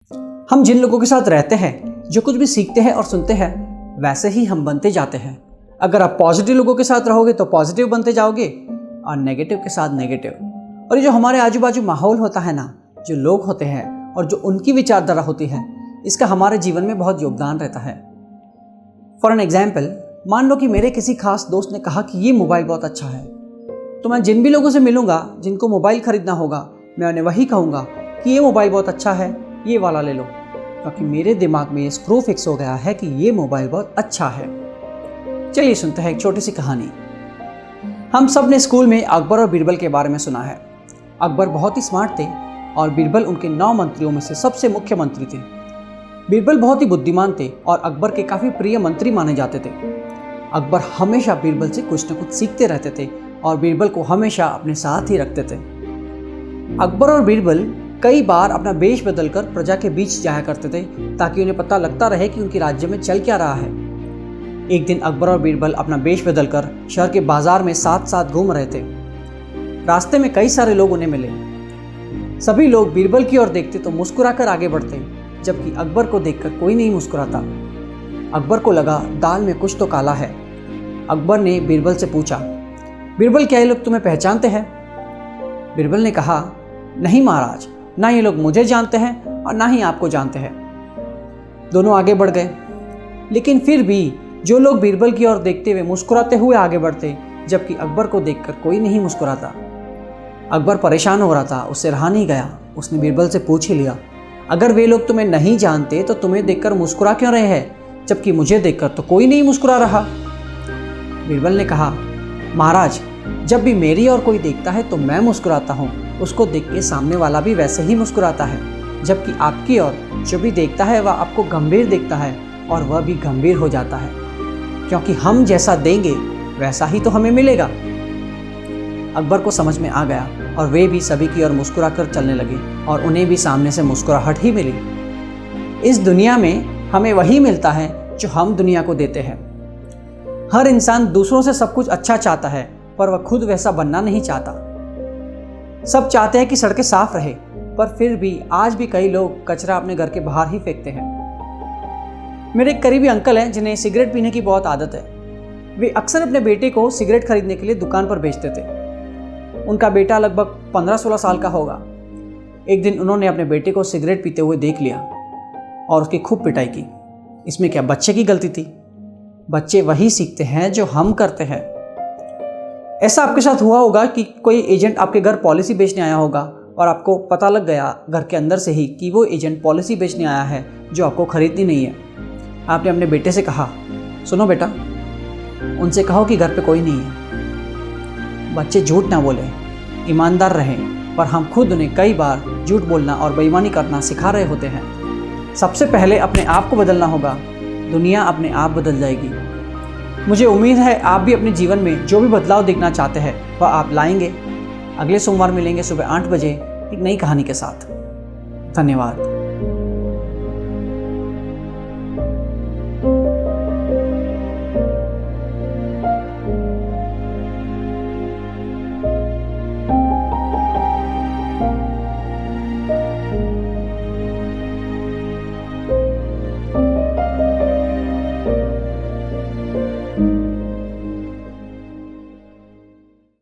हम जिन लोगों के साथ रहते हैं, जो कुछ भी सीखते हैं और सुनते हैं, वैसे ही हम बनते जाते हैं। अगर आप पॉजिटिव लोगों के साथ रहोगे तो पॉजिटिव बनते जाओगे और नेगेटिव के साथ नेगेटिव। और ये जो हमारे आजू बाजू माहौल होता है ना, जो लोग होते हैं और जो उनकी विचारधारा होती है, इसका हमारे जीवन में बहुत योगदान रहता है। फॉर एन एग्जाम्पल, मान लो कि मेरे किसी खास दोस्त ने कहा कि ये मोबाइल बहुत अच्छा है, तो मैं जिन भी लोगों से मिलूंगा जिनको मोबाइल खरीदना होगा, मैं उन्हें वही कहूँगा कि ये मोबाइल बहुत अच्छा है, ये वाला ले लो, क्योंकि मेरे दिमाग में ये स्क्रू फिक्स हो गया है कि ये मोबाइल बहुत अच्छा है। चलिए सुनते हैं एक छोटी सी कहानी। हम सब ने स्कूल में अकबर और बीरबल के बारे में सुना है। अकबर बहुत ही स्मार्ट थे और बीरबल उनके 9 मंत्रियों में से सबसे मुख्य मंत्री थे। बीरबल बहुत ही बुद्धिमान थे और अकबर के काफ़ी प्रिय मंत्री माने जाते थे। अकबर हमेशा बीरबल से कुछ न कुछ सीखते रहते थे और बीरबल को हमेशा अपने साथ ही रखते थे। अकबर और बीरबल कई बार अपना वेश बदलकर प्रजा के बीच जाया करते थे ताकि उन्हें पता लगता रहे कि उनके राज्य में चल क्या रहा है। एक दिन अकबर और बीरबल अपना वेश बदलकर शहर के बाजार में साथ साथ घूम रहे थे। रास्ते में कई सारे लोग उन्हें मिले। सभी लोग बीरबल की ओर देखते तो मुस्कुराकर आगे बढ़ते, जबकि अकबर को देखकर कोई नहीं मुस्कुराता। अकबर को लगा दाल में कुछ तो काला है। अकबर ने बीरबल से पूछा, बीरबल क्या ये लोग तुम्हें पहचानते हैं? बीरबल ने कहा, नहीं महाराज, ना ये लोग मुझे जानते हैं और ना ही आपको जानते हैं। दोनों आगे बढ़ गए, लेकिन फिर भी जो लोग बीरबल की ओर देखते हुए मुस्कुराते हुए आगे बढ़ते, जबकि अकबर को देखकर कोई नहीं मुस्कुराता। अकबर परेशान हो रहा था, उससे रहा नहीं गया। उसने बीरबल से पूछ ही लिया, अगर वे लोग तुम्हें नहीं जानते तो तुम्हें देखकर मुस्कुरा क्यों रहे हैं, जबकि मुझे देखकर तो कोई नहीं मुस्कुरा रहा? बीरबल ने कहा, महाराज, जब भी मेरी और कोई देखता है तो मैं मुस्कुराता हूँ, उसको देख के सामने वाला भी वैसे ही मुस्कुराता है, जबकि आपकी ओर जो भी देखता है वह आपको गंभीर देखता है और वह भी गंभीर हो जाता है, क्योंकि हम जैसा देंगे वैसा ही तो हमें मिलेगा। अकबर को समझ में आ गया और वे भी सभी की ओर मुस्कुरा कर चलने लगे और उन्हें भी सामने से मुस्कुराहट ही मिली। इस दुनिया में हमें वही मिलता है जो हम दुनिया को देते हैं। हर इंसान दूसरों से सब कुछ अच्छा चाहता है, पर वह खुद वैसा बनना नहीं चाहता। सब चाहते हैं कि सड़कें साफ रहे, पर फिर भी आज भी कई लोग कचरा अपने घर के बाहर ही फेंकते हैं। मेरे एक करीबी अंकल हैं जिन्हें सिगरेट पीने की बहुत आदत है। वे अक्सर अपने बेटे को सिगरेट खरीदने के लिए दुकान पर भेजते थे। उनका बेटा लगभग 15-16 साल का होगा। एक दिन उन्होंने अपने बेटे को सिगरेट पीते हुए देख लिया और उसकी खूब पिटाई की। इसमें क्या बच्चे की गलती थी? बच्चे वही सीखते हैं जो हम करते हैं। ऐसा आपके साथ हुआ होगा कि कोई एजेंट आपके घर पॉलिसी बेचने आया होगा और आपको पता लग गया घर के अंदर से ही कि वो एजेंट पॉलिसी बेचने आया है जो आपको खरीदनी नहीं है। आपने अपने बेटे से कहा, सुनो बेटा, उनसे कहो कि घर पे कोई नहीं है। बच्चे झूठ ना बोले, ईमानदार रहें, पर हम खुद उन्हें कई बार झूठ बोलना और बेईमानी करना सिखा रहे होते हैं। सबसे पहले अपने आप को बदलना होगा, दुनिया अपने आप बदल जाएगी। मुझे उम्मीद है आप भी अपने जीवन में जो भी बदलाव देखना चाहते हैं वह आप लाएंगे। अगले सोमवार मिलेंगे सुबह 8 बजे एक नई कहानी के साथ। धन्यवाद।